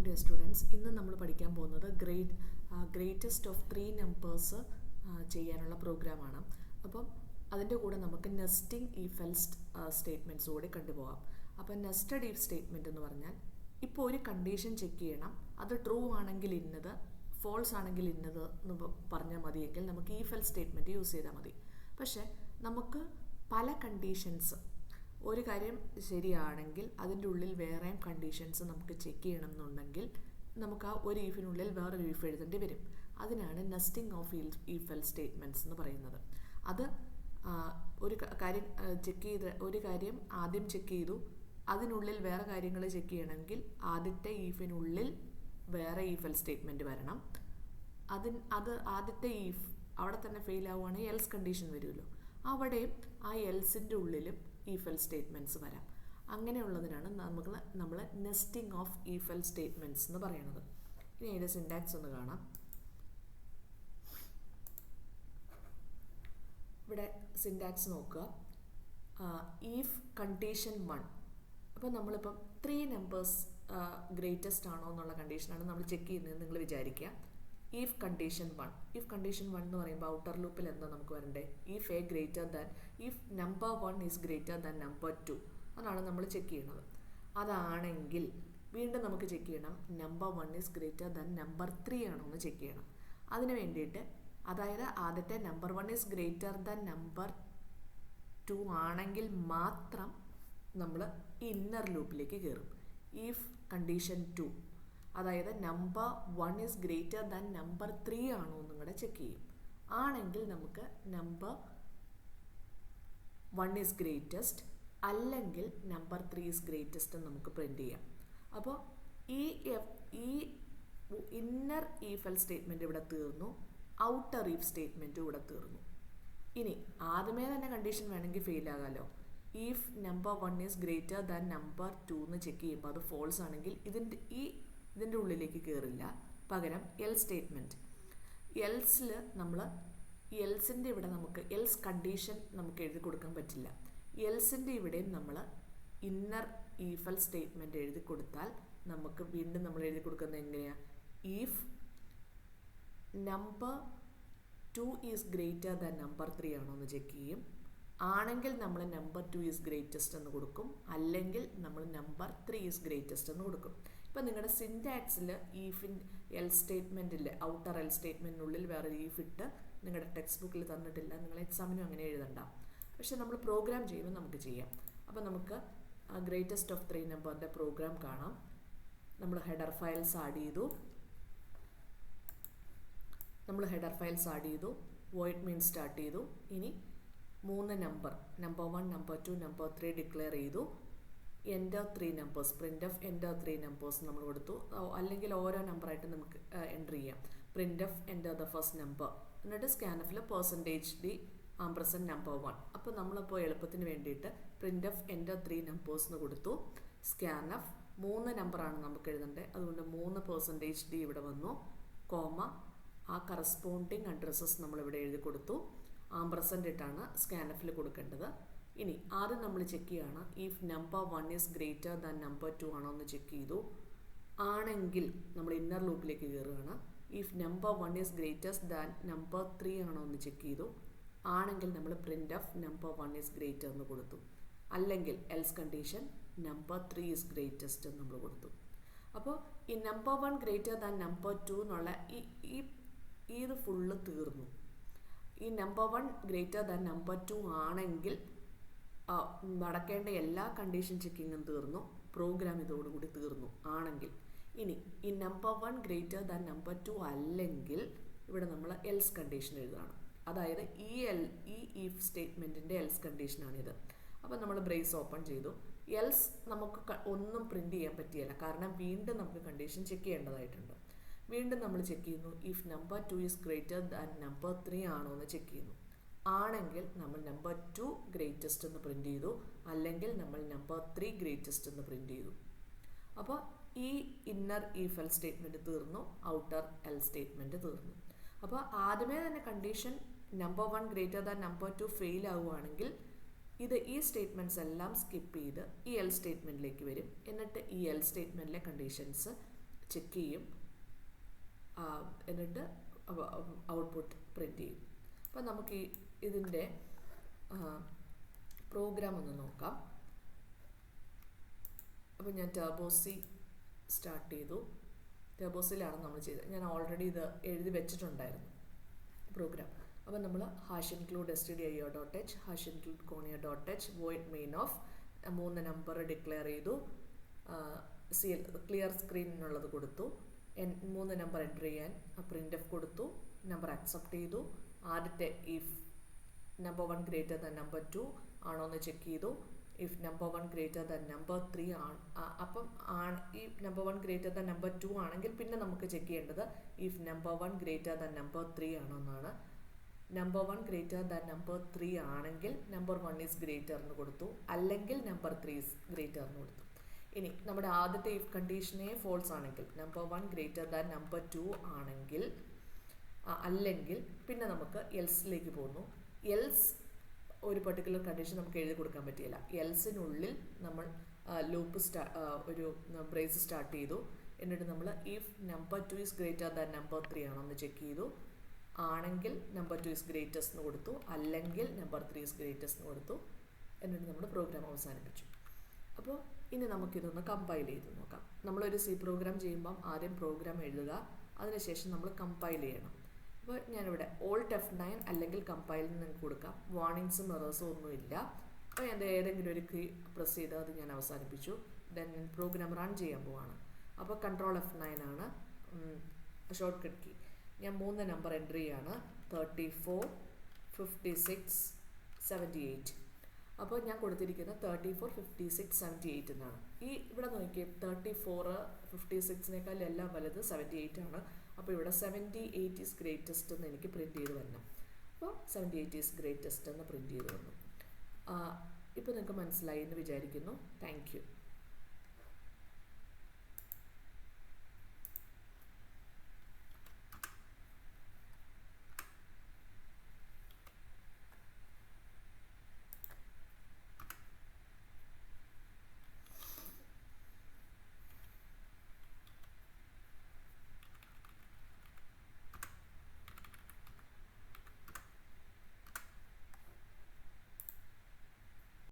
Dear students, ഇന്ന് നമ്മൾ പഠിക്കാൻ പോകുന്നത് ഗ്രേറ്റസ്റ്റ് ഓഫ് 3 നമ്പേഴ്സ് ചെയ്യാനുള്ള പ്രോഗ്രാമാണ്. അപ്പം അതിൻ്റെ കൂടെ നമുക്ക് നെസ്റ്റിംഗ് ഈഫ് എൽസ് സ്റ്റേറ്റ്മെൻറ്റ്സ് കൂടി കണ്ടുപോകാം. അപ്പം നെസ്റ്റഡ് ഈഫ് സ്റ്റേറ്റ്മെൻറ്റ് എന്ന് പറഞ്ഞാൽ ഇപ്പോൾ ഒരു കണ്ടീഷൻ ചെക്ക് ചെയ്യണം, അത് ട്രൂ ആണെങ്കിൽ ഇന്നത്, ഫോൾസ് ആണെങ്കിൽ ഇന്നത് എന്ന് പറഞ്ഞാൽ മതിയെങ്കിൽ നമുക്ക് ഈഫ് എൽസ് സ്റ്റേറ്റ്മെൻറ്റ് യൂസ് ചെയ്താൽ മതി. പക്ഷേ നമുക്ക് പല കണ്ടീഷൻസ്, ഒരു കാര്യം ശരിയാണെങ്കിൽ അതിൻ്റെ ഉള്ളിൽ വേറെയും കണ്ടീഷൻസ് നമുക്ക് ചെക്ക് ചെയ്യണം എന്നുണ്ടെങ്കിൽ നമുക്ക് ആ ഒരു ഈഫിനുള്ളിൽ വേറൊരു ഈഫ് എഴുതേണ്ടി വരും. അതിനാണ് nesting of if else statements എന്ന് പറയുന്നത്. അത് ഒരു കാര്യം ഒരു കാര്യം ആദ്യം ചെക്ക് ചെയ്തു, അതിനുള്ളിൽ വേറെ കാര്യങ്ങൾ ചെക്ക് ചെയ്യണമെങ്കിൽ ആദ്യത്തെ ഈഫിനുള്ളിൽ വേറെ ഈഫ് എൽസ് സ്റ്റേറ്റ്മെൻറ്റ് വരണം. അത് ആദ്യത്തെ ഈഫ് അവിടെ തന്നെ ഫെയിൽ ആവുകയാണെങ്കിൽ എൽസ് കണ്ടീഷൻ വരുമല്ലോ, അവിടെയും ആ എൽസിൻ്റെ ഉള്ളിലും ഈഫ് എൽസ് സ്റ്റേറ്റ്മെൻറ്റ്സ് വരാം. അങ്ങനെയുള്ളതിനാണ് നമ്മൾ nesting of if else statements എന്ന് പറയുന്നത്. ഇനി അതിൻ്റെ സിൻടാക്സ് ഒന്ന് കാണാം. ഇവിടെ സിൻടാക്സ് നോക്കുക. ഈഫ് കണ്ടീഷൻ 1, അപ്പോൾ നമ്മളിപ്പം 3 നമ്പേഴ്സ് ഗ്രേറ്റസ്റ്റ് ആണോ എന്നുള്ള കണ്ടീഷനാണ് നമ്മൾ ചെക്ക് ചെയ്യുന്നതെന്ന് നിങ്ങൾ വിചാരിക്കുക. ഈഫ് കണ്ടീഷൻ 1 എന്ന് പറയുമ്പോൾ ഔട്ടർ ലൂപ്പിൽ എന്താ നമുക്ക് വരണ്ടേ? If A greater than, if number 1 is greater than number 2, അതാണ് നമ്മൾ ചെക്ക് ചെയ്യുന്നത്. അതാണെങ്കിൽ വീണ്ടും നമുക്ക് ചെക്ക് ചെയ്യണം number 1 is greater than number 3 ആണോ എന്ന് ചെക്ക് ചെയ്യണം. അതിന് വേണ്ടിയിട്ട്, അതായത് ആദ്യത്തെ number 1 is greater than number 2 ആണെങ്കിൽ മാത്രം നമ്മൾ ഇന്നർ ലൂപ്പിലേക്ക് കയറും. ഈഫ് കണ്ടീഷൻ 2, അതായത് number 1 is greater than number 3 ആണോ എന്നും കൂടെ ചെക്ക് ചെയ്യും. ആണെങ്കിൽ നമുക്ക് നമ്പർ 1 ഈസ് ഗ്രേറ്റസ്റ്റ്, അല്ലെങ്കിൽ നമ്പർ 3 ഈസ് ഗ്രേറ്റസ്റ്റ് എന്ന് നമുക്ക് പ്രിൻറ്റ് ചെയ്യാം. അപ്പോൾ ഈ ഇന്നർ ഈഫ് എൽസ് സ്റ്റേറ്റ്മെൻറ്റ് ഇവിടെ തീർന്നു, ഔട്ടർ ഈഫ് സ്റ്റേറ്റ്മെൻറ്റും ഇവിടെ തീർന്നു. ഇനി ആദ്യമേ തന്നെ കണ്ടീഷൻ വേണമെങ്കിൽ ഫെയിൽ ആകാമല്ലോ. If number 1 is greater than number 2 എന്ന് ചെക്ക് ചെയ്യുമ്പോൾ അത് ഫോൾസ് ആണെങ്കിൽ ഇതിൻ്റെ ഉള്ളിലേക്ക് കയറില്ല, പകരം എൽ സ്റ്റേറ്റ്മെൻറ്റ്. എൽസിൽ നമ്മൾ എൽസിൻ്റെ ഇവിടെ നമുക്ക് എൽസ് കണ്ടീഷൻ നമുക്ക് എഴുതി കൊടുക്കാൻ പറ്റില്ല. എൽസിൻ്റെ ഇവിടെയും നമ്മൾ ഇന്നർ ഈഫ് എൽസ് സ്റ്റേറ്റ്മെൻറ്റ് എഴുതി കൊടുത്താൽ നമുക്ക് വീണ്ടും നമ്മൾ എഴുതി കൊടുക്കുന്നത് എങ്ങനെയാണ്? If number 2 is greater than number 3 ആണോ എന്ന് ചെക്ക് ചെയ്യും. ആണെങ്കിൽ നമ്മൾ നമ്പർ 2 ഈസ് ഗ്രേറ്റസ്റ്റ് എന്ന് കൊടുക്കും, അല്ലെങ്കിൽ നമ്മൾ നമ്പർ 3 ഈസ് ഗ്രേറ്റസ്റ്റ് എന്ന് കൊടുക്കും. ഇപ്പം നിങ്ങളുടെ സിൻടാക്സിൽ എൽ സ്റ്റേറ്റ്മെൻറ്റിൽ ഔട്ടർ എൽ സ്റ്റേറ്റ്മെൻറ്റിനുള്ളിൽ വേറെ ഈഫ് ഇട്ട് നിങ്ങളുടെ ടെക്സ്റ്റ് ബുക്കിൽ തന്നിട്ടില്ല, നിങ്ങൾ എക്സാമിനും അങ്ങനെ എഴുതണ്ട. പക്ഷെ നമ്മൾ പ്രോഗ്രാം ചെയ്യുമ്പോൾ നമുക്ക് ചെയ്യാം. അപ്പോൾ നമുക്ക് ഗ്രേറ്റസ്റ്റ് ഓഫ് 3 നമ്പറിൻ്റെ പ്രോഗ്രാം കാണാം. നമ്മൾ ഹെഡർ ഫയൽസ് ആഡ് ചെയ്തു, വോയിഡ് മീൻ സ്റ്റാർട്ട് ചെയ്തു. ഇനി 3 നമ്പർ 1, നമ്പർ 2, നമ്പർ 3 ഡിക്ലെയർ ചെയ്തു. Enter 3 numbers, print of enter 3 numbers നമ്മൾ കൊടുത്തു. അല്ലെങ്കിൽ ഓരോ നമ്പറായിട്ട് നമുക്ക് എൻ്റർ ചെയ്യാം. Print of enter the first number, എന്നിട്ട് സ്കാനഫിൽ %d ആംപ്രസൻറ്റ് നമ്പർ 1. അപ്പോൾ നമ്മളിപ്പോൾ എളുപ്പത്തിന് വേണ്ടിയിട്ട് പ്രിൻ്റ് ഓഫ് എൻ്റർ 3 നമ്പേഴ്സ് എന്ന് കൊടുത്തു. സ്കാനഫ് 3 നമ്പറാണ് നമുക്ക് എഴുതേണ്ടത്, അതുകൊണ്ട് 3% d ഇവിടെ വന്നു, കോമ ആ കറസ്പോണ്ടിങ് അഡ്രസ്സസ് നമ്മളിവിടെ എഴുതി കൊടുത്തു. ആംപ്രസൻ്റ് ഇട്ടാണ് സ്കാനഫിൽ കൊടുക്കേണ്ടത്. ഇനി ആദ്യം നമ്മൾ ചെക്ക് ചെയ്യുകയാണ്, if number 1 is greater than number 2 ആണോ എന്ന് ചെക്ക് ചെയ്തു. ആണെങ്കിൽ നമ്മൾ ഇന്നർ ലൂപ്പിലേക്ക് കയറുകയാണ്. If number 1 is greatest than number 3 ആണോ എന്ന് ചെക്ക് ചെയ്തു. ആണെങ്കിൽ നമ്മൾ print of number 1 is greater എന്ന് കൊടുത്തു. അല്ലെങ്കിൽ else condition number 3 is greatest എന്ന് നമ്മൾ കൊടുത്തു. അപ്പോൾ ഈ നമ്പർ 1 ഗ്രേറ്റർ ദാൻ നമ്പർ 2 എന്നുള്ള ഇത് ഫുള്ള് തീർന്നു. ഈ നമ്പർ 1 ഗ്രേറ്റർ ദാൻ നമ്പർ 2 ആണെങ്കിൽ നടക്കേണ്ട എല്ലാ കണ്ടീഷൻ ചെക്കിങ്ങും തീർന്നു, പ്രോഗ്രാം ഇതോടുകൂടി തീർന്നു. ആണെങ്കിൽ ഇനി ഈ നമ്പർ 1 ഗ്രേറ്റർ ദാൻ നമ്പർ 2 അല്ലെങ്കിൽ ഇവിടെ നമ്മൾ എൽസ് കണ്ടീഷൻ എഴുതുകയാണ്. അതായത് ഈ ഈഫ് സ്റ്റേറ്റ്മെൻറ്റിൻ്റെ എൽസ് കണ്ടീഷനാണിത്. അപ്പോൾ നമ്മൾ ബ്രേസ് ഓപ്പൺ ചെയ്തു. എൽസ് നമുക്ക് ഒന്നും പ്രിൻറ്റ് ചെയ്യാൻ പറ്റിയല്ല, കാരണം വീണ്ടും നമുക്ക് കണ്ടീഷൻ ചെക്ക് ചെയ്യേണ്ടതായിട്ടുണ്ട്. വീണ്ടും നമ്മൾ ചെക്ക് ചെയ്യുന്നു, if number 2 is greater than number 3 ആണോ എന്ന് ചെക്ക് ചെയ്യുന്നു. ആണെങ്കിൽ നമ്മൾ നമ്പർ 2 ഗ്രേറ്റസ്റ്റ് എന്ന് പ്രിൻറ്റ് ചെയ്തു, അല്ലെങ്കിൽ നമ്മൾ നമ്പർ 3 ഗ്രേറ്റസ്റ്റ് എന്ന് പ്രിൻറ്റ് ചെയ്തു. അപ്പോൾ ഈ ഇന്നർ ഈഫ് എൽ സ്റ്റേറ്റ്മെൻറ്റ് തീർന്നു, ഔട്ടർ എൽ സ്റ്റേറ്റ്മെൻറ്റ് തീർന്നു. അപ്പോൾ ആദ്യമേ തന്നെ condition number 1 greater than number 2 fail ആവുകയാണെങ്കിൽ ഈ സ്റ്റേറ്റ്മെൻറ്റ്സ് എല്ലാം സ്കിപ്പ് ചെയ്ത് ഈ എൽ സ്റ്റേറ്റ്മെൻറ്റിലേക്ക് വരും. എന്നിട്ട് ഈ എൽ സ്റ്റേറ്റ്മെൻറ്റിലെ കണ്ടീഷൻസ് ചെക്ക് ചെയ്യും, എന്നിട്ട് ഔട്ട്പുട്ട് പ്രിൻറ്റ് ചെയ്യും. അപ്പം നമുക്ക് ഇതിൻ്റെ പ്രോഗ്രാം ഒന്ന് നോക്കാം. അപ്പോൾ ഞാൻ ടർബോസി സ്റ്റാർട്ട് ചെയ്തു. ടർബോസിലാണ് നമ്മൾ ചെയ്തത്. ഞാൻ ഓൾറെഡി ഇത് എഴുതി വെച്ചിട്ടുണ്ടായിരുന്നു പ്രോഗ്രാം. അപ്പോൾ നമ്മൾ hash include stdio.h, hash include conia.h, void main of 3 number declare ചെയ്തു. ക്ലിയർ സ്ക്രീനിനുള്ളത് കൊടുത്തു. 3 നമ്പർ എൻ്റർ ചെയ്യാൻ പ്രിൻ്റ് എഫ് കൊടുത്തു. നമ്പർ അക്സെപ്റ്റ് ചെയ്തു. ആദ്യത്തെ if number 1 greater than number 2 ആണോ എന്ന് ചെക്ക് ചെയ്തു. If number 1 greater than number 3 അപ്പം ഈ നമ്പർ 1 ഗ്രേറ്റർ ദാൻ നമ്പർ 2 ആണെങ്കിൽ പിന്നെ നമുക്ക് ചെക്ക് ചെയ്യേണ്ടത് if number 1 greater than number 3 ആണോ എന്നാണ്. നമ്പർ 1 ഗ്രേറ്റർ ദാൻ നമ്പർ 3 ആണെങ്കിൽ നമ്പർ 1 ഈസ് ഗ്രേറ്റർ എന്ന് കൊടുത്തു, അല്ലെങ്കിൽ നമ്പർ 3 ഈസ് ഗ്രേറ്റർ എന്ന് കൊടുത്തു. ഇനി നമ്മുടെ ആദ്യത്തെ ഇഫ് കണ്ടീഷനെ ഫോൾസ് ആണെങ്കിൽ, നമ്പർ 1 ഗ്രേറ്റർ ദാൻ നമ്പർ 2 ആണെങ്കിൽ, അല്ലെങ്കിൽ പിന്നെ നമുക്ക് എൽസിലേക്ക് പോകുന്നു. എൽസ് ഒരു പെർട്ടിക്കുലർ കണ്ടീഷൻ നമുക്ക് എഴുതി കൊടുക്കാൻ പറ്റിയില്ല. എൽസിനുള്ളിൽ നമ്മൾ ലൂപ്പ് ഒരു ബ്രേസ് സ്റ്റാർട്ട് ചെയ്തു. എന്നിട്ട് നമ്മൾ if number 2 is greater than number 3 ആണോ എന്ന് ചെക്ക് ചെയ്തു. ആണെങ്കിൽ നമ്പർ 2 ഈസ് ഗ്രേറ്റസ്റ്റ് എന്ന് കൊടുത്തു, അല്ലെങ്കിൽ നമ്പർ 3 ഈസ് ഗ്രേറ്റസ്റ്റ് എന്ന് കൊടുത്തു. എന്നിട്ട് നമ്മൾ പ്രോഗ്രാം അവസാനിപ്പിച്ചു. അപ്പോൾ ഇനി നമുക്കിതൊന്ന് കമ്പൈൽ ചെയ്ത് നോക്കാം. നമ്മളൊരു സി പ്രോഗ്രാം ചെയ്യുമ്പം ആദ്യം പ്രോഗ്രാം എഴുതുക, അതിനുശേഷം നമ്മൾ കമ്പൈൽ ചെയ്യണം. അപ്പോൾ ഞാനിവിടെ Alt F9 അല്ലെങ്കിൽ കമ്പൈൽ നിങ്ങൾക്ക് കൊടുക്കാം. വാർണിങ്സും എറേഴ്സും ഒന്നുമില്ല. അപ്പോൾ എൻ്റെ ഏതെങ്കിലും ഒരു കീ പ്രസ് ചെയ്ത് അത് ഞാൻ അവസാനിപ്പിച്ചു. ദെൻ പ്രോഗ്രാം റൺ ചെയ്യാൻ പോവാണ്. അപ്പോൾ Ctrl F9 ആണ് ഷോർട്ട് കട്ട് കീ. ഞാൻ 3 നമ്പർ എൻ്റർ ചെയ്യാണ്, 34, 56, 78. അപ്പോൾ ഞാൻ കൊടുത്തിരിക്കുന്നത് 34, 56, 78 എന്നാണ്. ഇവിടെ നോക്കിയേ, 34 56-നേക്കാൾ എല്ലാം വലുത് 78 ആണ്. അപ്പോൾ ഇവിടെ 78 ഈസ് ഗ്രേറ്റസ്റ്റ് എന്ന് എനിക്ക് പ്രിൻറ്റ് ചെയ്ത് വരണം. അപ്പോൾ 78 ഈസ് ഗ്രേറ്റസ്റ്റ് എന്ന് പ്രിൻറ്റ് ചെയ്ത് വന്നു. ഇപ്പോൾ നിങ്ങൾക്ക് മനസ്സിലായി എന്ന് വിചാരിക്കുന്നു. Thank you.